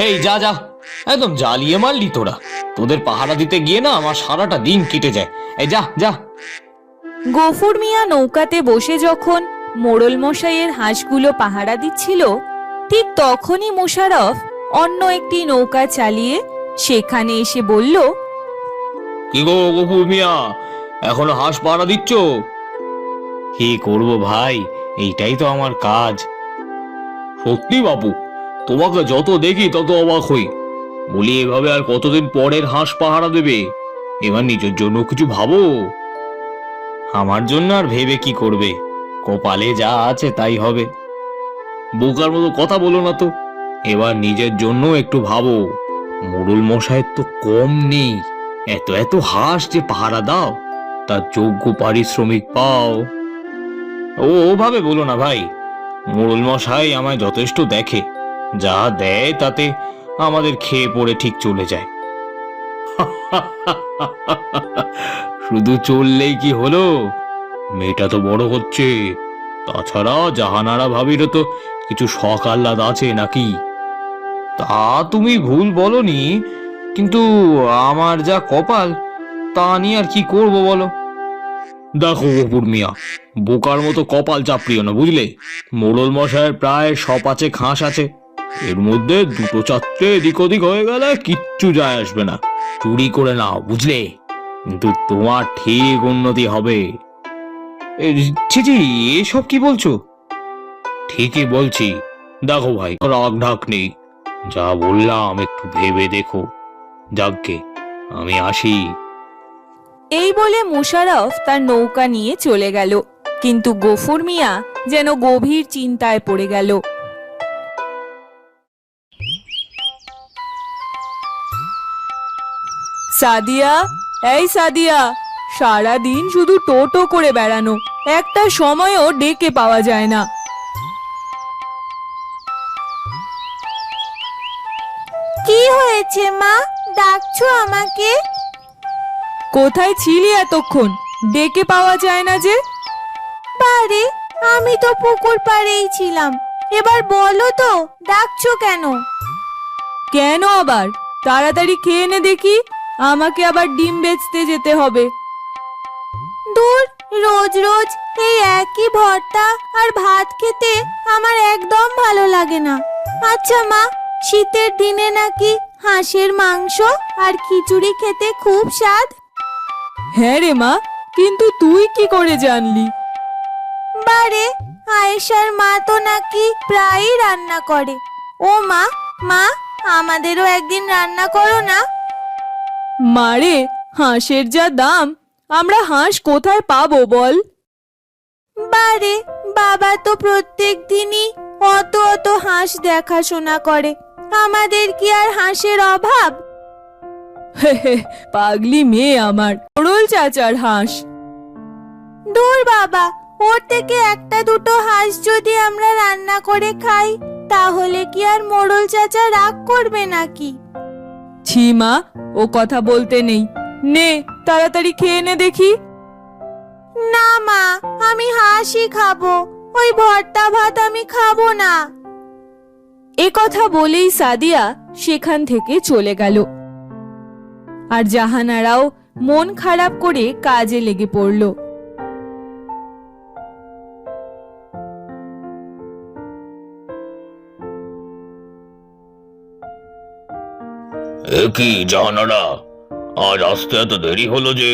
এই যা যা, একদম জ্বালিয়ে মারলি তোরা। তোদের পাহারা দিতে গিয়ে না আমার সারাটা দিন কেটে যায়। এই যা যা। গফুর মিয়া নৌকাতে বসে যখন মোড়ল মশাইয়ের হাঁসগুলো পাহারা দিচ্ছিল, ঠিক তখনই মোশাররফ অন্য একটি নৌকা চালিয়ে সেখানে এসে বলল, কি গো গফুর মিয়া, এখনো হাঁস পাহারা দিচ্ছ? কি করবো ভাই, এইটাই তো আমার কাজ। সত্যি বাপু, তোমাকে যত দেখি তত অবাক হই। বলি এভাবে আর কতদিন পরের হাঁস পাহারা দেবে? এবার নিজের জন্য কিছু ভাবো। আমার জন্য আর ভেবে কি করবে, কপালে যা আছে তাই হবে। বোকার মতো কথা বলো না তো, এবার নিজের জন্য একটু ভাবো। মোড়ল মশাইয়ের তো কম নেই, এত এত হাঁস যে পাহারা দাও, তার যোগ্য পারিশ্রমিক পাও। ওভাবে বলো না ভাই, মোড়ল মশাই আমায় যথেষ্ট দেখে, যা দেয় তাতে আমাদের খেয়ে পড়ে ঠিক চলে যায়। শুধু চললেই কি হলো, মেয়েটা তো বড় হচ্ছে। তাছাড়া জাহানারা ভাবিরও তো কিছু শখ আহ্লাদ আছে নাকি? তা তুমি ভুল বলনি, কিন্তু আমার যা কপাল, তা নিয়ে আর কি করব বলো। দেখো গফুর মিয়া, বোকার মতো কপাল চাপড়িও না বুঝলে। মোড়ল মশাইয়ের প্রায় 100-5 হাঁস আছে, এর মধ্যে 2-4টে এদিক ওদিক হয়ে গেলে কিচ্ছু যায় আসবে না। চুরি করে নাও বুঝলে, কিন্তু তোমার ঠিক উন্নতি হবে। ছি ছি, এসব কি বলছো? ঠিকই বলছি। দেখো ভাই, রাগ ঢাক নেই, যা বললাম একটু ভেবে দেখো। যাকগে, আমি আসি। এই বলে মোশাররফ তার নৌকা নিয়ে চলে গেল, কিন্তু গফুর মিয়া যেন গভীর চিন্তায় পড়ে গেল। সাদিয়া, এই সাদিয়া, সারাদিন শুধু টোটো করে বেড়ানো, একটা সময়ও ডেকে পাওয়া যায় না। কি হয়েছে মা, ডাকছো আমাকে? কোথায় ছিলি এতক্ষণ, ডেকে পাওয়া যায় না যে? পারে, আমি তো পুকুর পাড়েই ছিলাম। এবার বলো তো, ডাকছো কেন? কেন আবার? তাড়াতাড়ি খেয়ে নে দেখি, আমাকে আবার ডিম বেচতে যেতে হবে। দূর, রোজ রোজ এই একই ভর্তা আর ভাত খেতে আমার একদম ভালো লাগে না। আচ্ছা মা, শীতের দিনে নাকি হাঁসের মাংস আর খিচুড়ি খেতে খুব স্বাদ। হ্যাঁ রে মা, কিন্তু তুই কি করে জানলি? বারে, আয়েশার মা তো নাকি প্রায়ই রান্না করে। ও মা, মা, আমাদেরও একদিন রান্না করো না। মারে, হাঁসের যা দাম, আমরা হাঁস কোথায় পাবো বল? বারে, বাবা তো প্রত্যেক দিনই অত অত হাঁস দেখাশোনা করে। আমাদের কি আর হাঁসের অভাব? পাগলি মেয়ে আমার, মোড়ল চাচার হাঁস। দূর বাবা, ওর থেকে একটা দুটো হাঁস যদি আমরা রান্না করে খাই, তাহলে কি আর মোড়ল চাচা রাগ করবে নাকি? ছি মা, ও কথা বলতে নেই। নে, তাড়াতাড়ি খেয়ে নে দেখি। না মা, আমি হাঁসই খাবো, ওই ভর্তা ভাত আমি খাবো না। এ কথা বলেই সাদিয়া সেখান থেকে চলে গেল, আর জাহানারাও মন খারাপ করে কাজে লেগে পড়ল। কি জাহানারা, আজ আসতে এত দেরি হলো যে?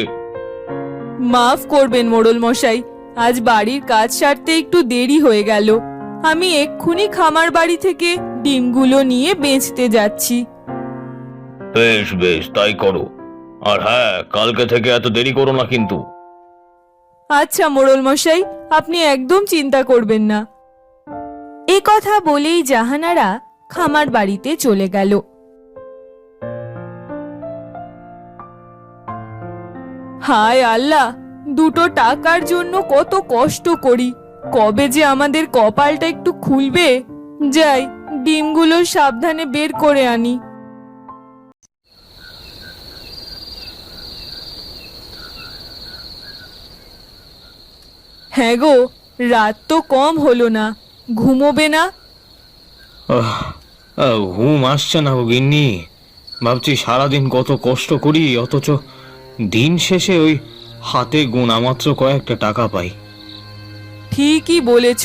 মাফ করবেন মোড়ল মশাই, আজ বাড়ির কাজ সারতে একটু দেরি হয়ে গেল। আমি এক্ষুনি খামার বাড়ি থেকে ডিমগুলো নিয়ে বেচতে যাচ্ছি। বেশ বেশ, তাই করো। আর হ্যাঁ, কালকে থেকে এত দেরি করো না কিন্তু। আচ্ছা মোড়ল মশাই, আপনি একদম চিন্তা করবেন না। এ কথা বলেই জাহানারা খামার বাড়িতে চলে গেল। হায় আল্লাহ, দুটো টাকার জন্য কত কষ্ট করি, কবে যে আমাদের কপালটা একটু খুলবে। যাই, ডিমগুলো সাবধানে বের করে আনি। হ্যাঁ গো, রাত তো কম হলো না, ঘুমোবে না? ঘুম আসছে না গো গিন্নি। ভাবছি সারাদিন কত কষ্ট করি, অথচ দিন শেষে ওই হাতে গোনা মাত্র কয়েকটা টাকা পাই। ঠিকই বলেছ,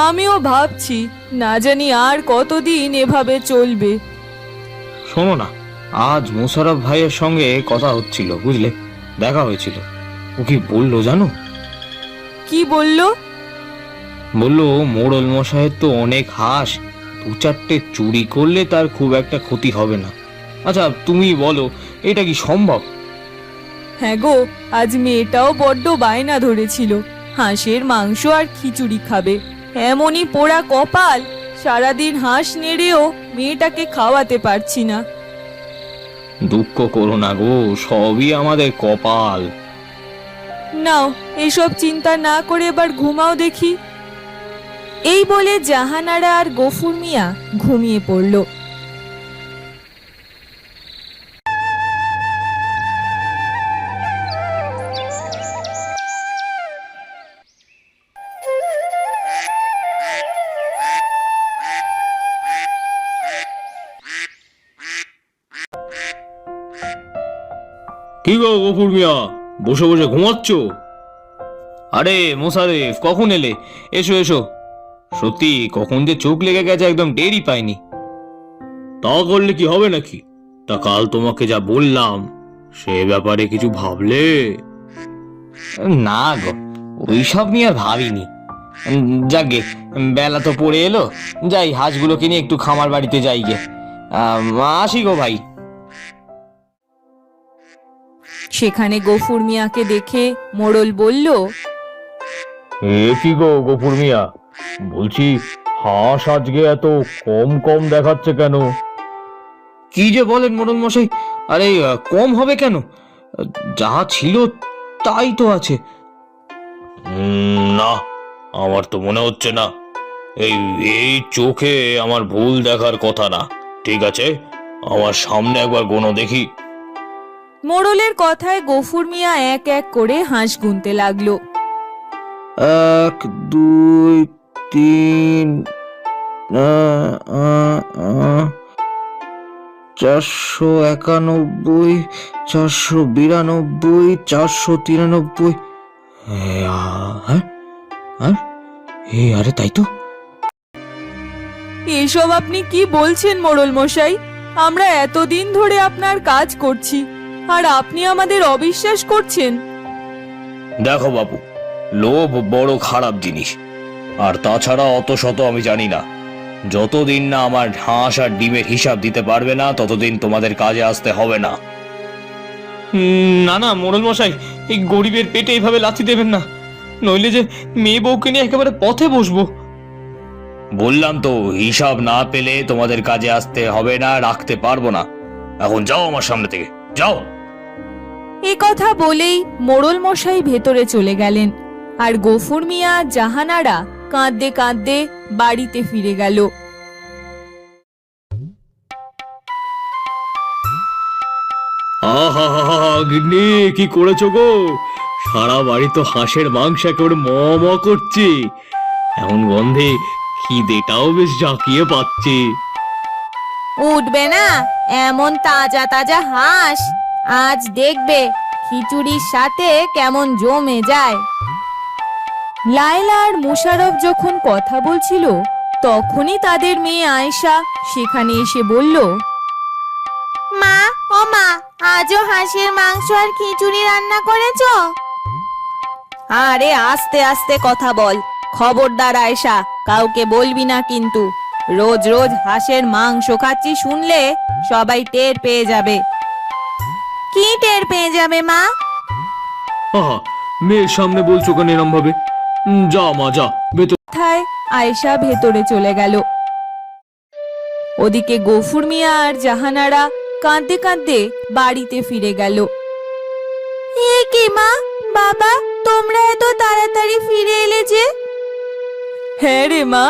আমিও ভাবছি না জানি আর কতদিন এভাবে চলবে। শোনো না, আজ মোশাররফ ভাইয়ের সঙ্গে কথা হচ্ছিল, বুঝলে, দেখা হয়েছিল। ও কি বললো জানো? কি বললো? বললো মোড়ল মশাইয়ের তো অনেক হাঁস, 2-4টে চুরি করলে তার খুব একটা ক্ষতি হবে না। আচ্ছা তুমি বলো, এটা কি সম্ভব? হ্যাঁ গো, আজ মেয়েটাও বড্ড বায়না ধরেছিল হাঁসের মাংস আর খিচুড়ি খাবে। এমনই পোড়া কপাল, সারাদিন হাঁস নেড়েও মেয়েটাকে খাওয়াতে পারছি না। দুঃখ করো না গো, সবই আমাদের কপাল। নাও, এসব চিন্তা না করে এবার ঘুমাও দেখি। এই বলে জাহানারা আর গফুর মিয়া ঘুমিয়ে পড়ল। কি গো গফুর মিয়া, বসে বসে ঘুমাচ্ছ? আরে মোশারেফ, কখন এলে? এসো এসো। সত্যি কখন যে চোখ লেগে গেছে, একদম টেরই পাইনি। তা করলে কি হবে নাকি? তা কাল তোমাকে যা বললাম সে ব্যাপারে কিছু ভাবলে? না গো, ওইসব নিয়ে আর ভাবিনি। যাকে বেলা তো পড়ে এলো, যাই হাঁসগুলোকে নিয়ে একটু খামার বাড়িতে যাই গে। আসি গো ভাই। সেখানে গফুর মিয়াকে দেখে মোড়ল বলল, এ কি গো গফুর মিয়া, বলছি হাঁস আজকে এত কম কম দেখাচ্ছে কেন? কি যে বলেন মোড়ল মশাই, আরে কম হবে কেন? যা ছিল তাই তো আছে। না, আমার তো মনে হচ্ছে না। এই এই চোখে আমার ভুল দেখার কথা না। ঠিক আছে, আমার সামনে একবার গোনো দেখি। মোড়লের কথায় গফুর মিয়া এক এক করে হাঁস গুনতে লাগলো। 1, 2, 3, 491, 492, 493। আরে তাই তো। এসব আপনি কি বলছেন মোড়ল মশাই? আমরা এতদিন ধরে আপনার কাজ করছি আর আপনি আমাদের অবিশ্বাস করছেন? দেখো বাবু, লোভ বড় খারাপ জিনিস। আর তাছাড়া অত শত আমি জানি না। যতদিন না আমার হাঁস আর ডিমের হিসাব দিতে পারবে না, ততদিন তোমাদের কাজে আসতে হবে না। না না মোড়ল মশাই, এই গরিবের পেটে এইভাবে লাথি দেবেন না, নইলে যে মেয়ে বউকে নিয়ে একেবারে পথে বসবো। বললাম তো, হিসাব না পেলে তোমাদের কাজে আসতে হবে না, রাখতে পারবো না। এখন যাও আমার সামনে থেকে, যাও। এ কথা বলেই মোড়ল মশাই ভেতরে চলে গেলেন আর গফুর মিয়া জাহানারা কাঁদতে কাঁদতে বাড়িতে ফিরে গেল। আহা গিন্নি, কি করেছো গো? সারা বাড়ি তো হাঁসের মাংস একেবারে ম ম করছে। এমন গন্ধে খিদেটাও বেশ জাঁকিয়ে পাচ্ছে। উঠবে না এমন তাজা তাজা হাঁস? আজ দেখবে খিচুড়ির সাথে কেমন জমে যায়। লায়লা আর মোশাররফ যখন কথা বলছিল, তখনই তাদের মেয়ে আয়েশা সেখানে এসে বলল, মা, ও মা, আজও হাঁসের মাংস আর খিচুড়ি রান্না করেছো? আরে আস্তে আস্তে কথা বল, খবরদার আয়েশা, কাউকে বলবি না কিন্তু। রোজ রোজ হাঁসের মাংস খাচ্ছি শুনলে সবাই টের পেয়ে যাবে। কি টের পেয়ে যাবে মা? আহা, মেয়ের সামনে বলছো কেন এরম ভাবে? যা মা যা, ভেতর। কথায় আয়েশা ভেতরে চলে গেল। ওদিকে গফুর মিয়া আর জাহানারা কাঁদতে কাঁদতে বাড়িতে ফিরে গেল। এ কি মা, বাবা, তোমরা এত তাড়াতাড়ি ফিরে এলে যে? হ্যাঁ রে মা,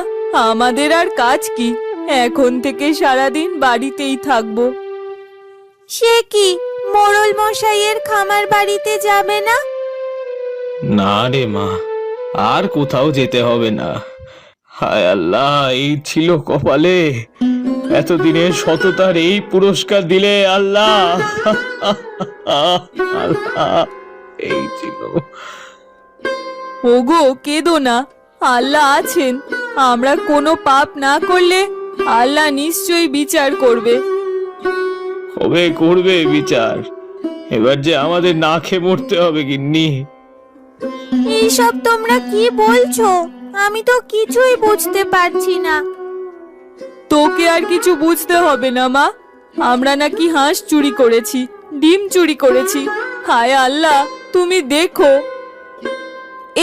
আমাদের আর কাজ কি, এখন থেকে সারাদিন বাড়িতেই থাকবো। সে কি, মোড়ল মশাইয়ের খামার বাড়িতে যাবে না? না রে মা, আর কোথাও যেতে হবে না। হায় আল্লাহ, এই ছিল কপালে। এতদিনের সততার এই পুরস্কার দিলে আল্লাহ। আল্লাহ, এই ছিল। ওগো কেঁদো না, আল্লাহ আছেন। আমরা কোনো পাপ না করলে আল্লাহ নিশ্চয়ই বিচার করবে। কবে করবে বিচার? এবার যে আমাদের না খেয়ে মরতে হবে গিন্নি। এইসব তোমরা কি বলছো? আমি তো কিছুই বুঝতে পারছি না। তোকে আর কিছু বুঝতে হবে না মা। আমরা নাকি হাঁস চুরি করেছি, ডিম চুরি করেছি। হায় আল্লাহ, তুমি দেখো।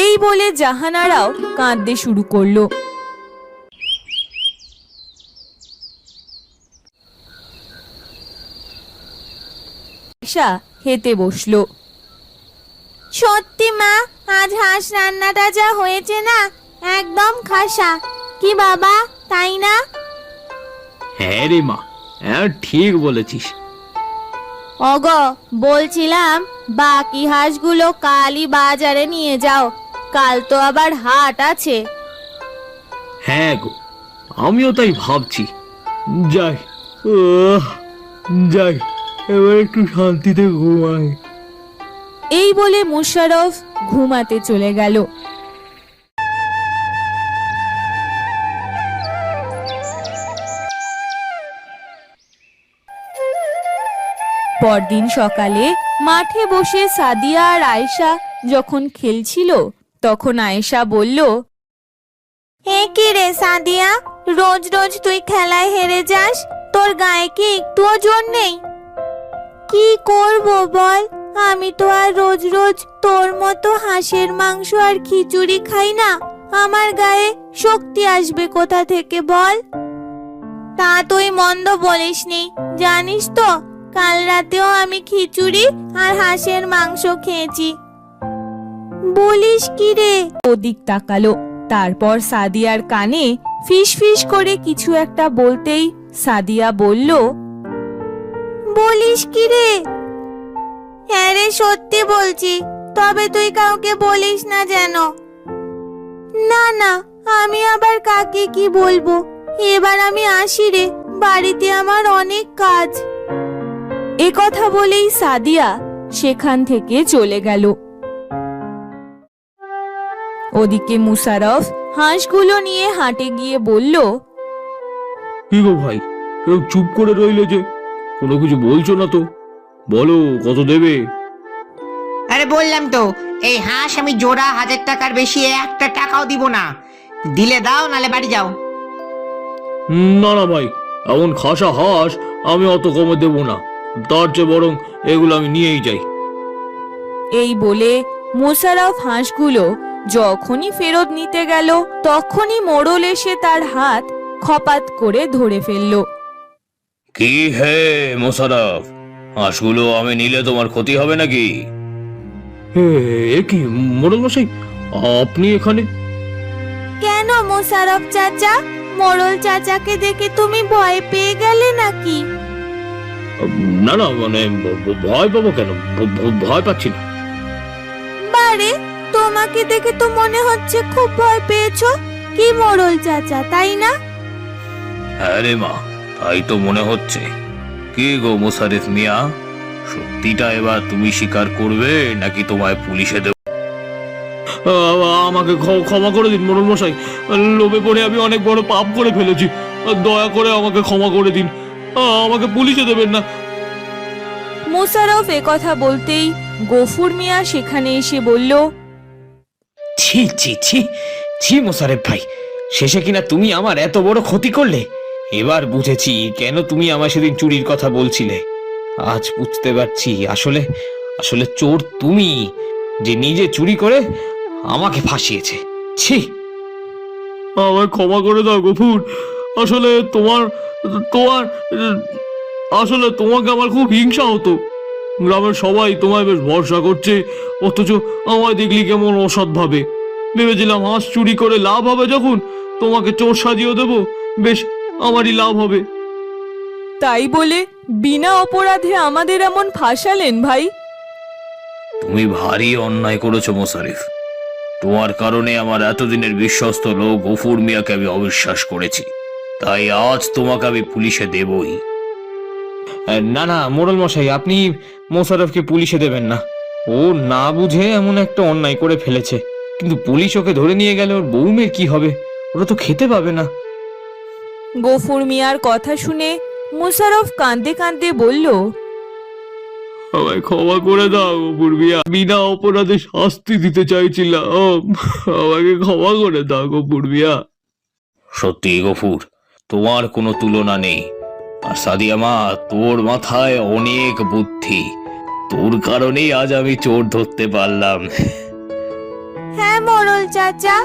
এই বলে জাহানারাও কাঁদতে শুরু করলো। আয়েশা খেতে বসলো। সত্যি মা, আজ হাঁস রান্নাটা যা হয়েছে না, একদম খাসা। কি বাবা, তাই না? হ্যাঁ রে মা, হ্যাঁ ঠিক বলেছিস। ওগো, বলছিলাম বাকি হাঁসগুলো কালই বাজারে নিয়ে যাও। কাল তো আবার হাট আছে। হ্যাঁ গো, আমিও তাই ভাবছি। যাই, যাই, এবার একটু শান্তিতে ঘুমাই। এই বলে মুশারফ ঘুমাতে চলে গেল। পরদিন সকালে মাঠে বসে সাদিয়া আর আয়েশা যখন খেলছিল, তখন আয়েশা বলল, এ কি রে সাদিয়া, রোজ রোজ তুই খেলায় হেরে যাস? তোর গায়ে কি একটুও জোর নেই? কি করব বল, আমি তো আর রোজ রোজ তোর মতো হাঁসের মাংস আর খিচুড়ি খাই না। আমার গায়ে শক্তি আসবে কোথা থেকে বল? তা তুই মন্দ বলিসনি, জানিস তো কাল রাতেও আমি খিচুড়ি আর হাঁসের মাংস খেয়েছি। বলিস কি রে? ওদিক তাকালো। তারপর সাদিয়ার কানে ফিস ফিস করে কিছু একটা বলতেই সাদিয়া বলল, বলিস কি রে? হ্যাঁ রে, সত্যি বলছি, তবে তুই কাউকে বলিস না যেন। না না, আমি আবার কাকে কি বলবো? এবার আমি আসি রে, বাড়িতে আমার অনেক কাজ। এ কথা বলেই সাদিয়া সেখান থেকে চলে গেল। ওদিকে মুশারফ হাঁসগুলো নিয়ে হাটে গিয়ে বলল, কি গো ভাই, কেউ চুপ করে রইলে যে? কোনো কিছু বলছো না তো? বলো, কত দেবে? আরে বললাম তো, এই হাঁস আমি জোড়া 1000 টাকার বেশি একটা টাকাও দিব না। দিলে দাও, নালে বাড়ি যাও। না না ভাই, এমন খাসা হাঁস আমি অত কমে দেবো না। তার চেয়ে বরং এগুলো আমি নিয়েই যাই। এই বলে মুশারফ হাঁসগুলো যখনই ফেরত নিতে গেল, তখনই মোড়ল এসে তার হাত খপাত করে ধরে ফেলল। কি হে মোশারফ, হাঁসগুলো আমি নিলে তোমার ক্ষতি হবে নাকি? এ কি মোড়ল মশাই, আপনি এখানে? কেন মোশারফ চাচা, মোড়ল চাচাকে দেখে তুমি ভয় পেয়ে গেলে নাকি? না না, মানে ভয় পাবো কেন? ভয় পাচ্ছি না। বারে, তোমাকে দেখে তো মনে হচ্ছে খুব ভয় পেয়েছো। কি মোড়ল চাচা, তাই না? হ্যাঁ রে মা, তাই তো মনে হচ্ছে। কি গো মোশারফ মিয়া, সত্যিটা এবার তুমি স্বীকার করবে নাকি তোমায় পুলিশে দেব? আমাকে ক্ষমা করে দিন মোড়ল মশাই, লোভে পড়ে আমি অনেক বড় পাপ করে ফেলেছি। দয়া করে আমাকে ক্ষমা করে দিন, আমাকে পুলিশে দেবেন না। মুশারফ কথা বলতেই গফুর মিয়া সেখানে এসে বলল, ছি ছি ছি ছি মোশারেফ ভাই, শেষে কিনা তুমি আমার এত বড় ক্ষতি করলে। এবার বুঝেছি কেন তুমি আমার সেদিন চুরির কথা বলছিলে। আজ বুঝতে পারছি আসলে আসলে চোর তুমি, যে নিজে চুরি করে আমাকে ফাঁসিয়েছে। ছি। আমায় ক্ষমা করে দাও গফুর। আসলে তোমার তোমার আসলে তোমাকে আমার খুব হিংসা হতো। গ্রামের সবাই তোমায় বেশ ভরসা করছে, অথচ আমায় দেখলি কেমন অসৎ ভাবে। ভেবেছিলাম হাঁস চুরি করে লাভ হবে, যখন তোমাকে চোর সাজিয়ে দেবো, বেশ আমারই লাভ হবে। তাই বলে বিনা অপরাধে আমাদের এমন ফাঁসালেন ভাই? তুমি ভারী অন্যায় করেছো মোশারফ। তোমার কারণে আমার এতদিনের বিশ্বস্ত লোক গফুর মিয়াকে আমি অবিশ্বাস করেছি, তাই আজ তোমাকে আমি পুলিশে দেবই। না না মোড়ল মশাই, আপনি মোশাররফকে পুলিশে দেবেন না। ও না বুঝে এমন একটা অন্যায় করে ফেলেছে, কিন্তু পুলিশ ওকে ধরে নিয়ে গেলে ওর বউমের কি হবে? ওরা তো খেতে পাবে না। গফুর মিয়ার কথা শুনে মোশাররফ কাঁদতে কাঁদতে বলল, আমায় ক্ষমা করে দাও গফুর মিয়া, বিনা অপরাধে শাস্তি দিতে চাইছিলাম, আমাকে ক্ষমা করে দাও গফুর মিয়া। সত্যি গফুর, তোমার কোনো তুলনা নেই। আর সাদিয়া মা, তোর মাথায় অনেক বুদ্ধি, তোর কারণেই আজ আমি চোর ধরতে পারলাম। হ্যাঁ মোড়ল চাচা,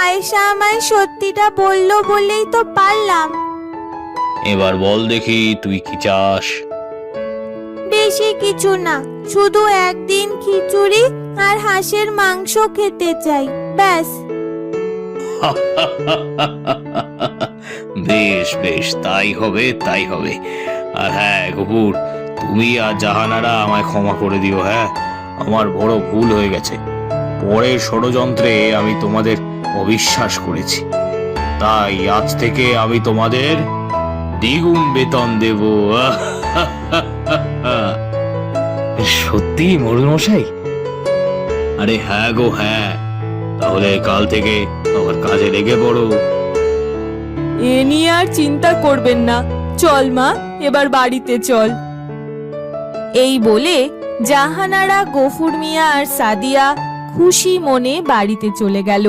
আয়েশা আমায় সত্যিটা বললো বলেই তো পারলাম। এবার বল দেখি তুই কি চাস? বেশি কিছু না, শুধু একদিন খিচুড়ি আর হাঁসের মাংস খেতে চাই, ব্যাস। বেশ বেশ, তাই হবে তাই হবে। আর হ্যাঁ গফুর, তুমি আর জাহানারা আমায় ক্ষমা করে দিও। হ্যাঁ, আমার বড় ভুল হয়ে গেছে। পরের ষড়যন্ত্রে আমি তোমাদের অবিশ্বাস করেছি, তাই আজ থেকে আমি তোমাদের দ্বিগুণ বেতন দেব। সত্যি মোড়ল মশাই? আরে হ্যাঁ গো হ্যাঁ, তাহলে কাল থেকে আবার কাজে লেগে পড়ো। এ নিয়ে আর চিন্তা করবেন না, চল মা, এবার বাড়িতে চল। এই বলে জাহানারা, গফুর মিয়া আর সাদিয়া খুশি মনে বাড়িতে চলে গেল।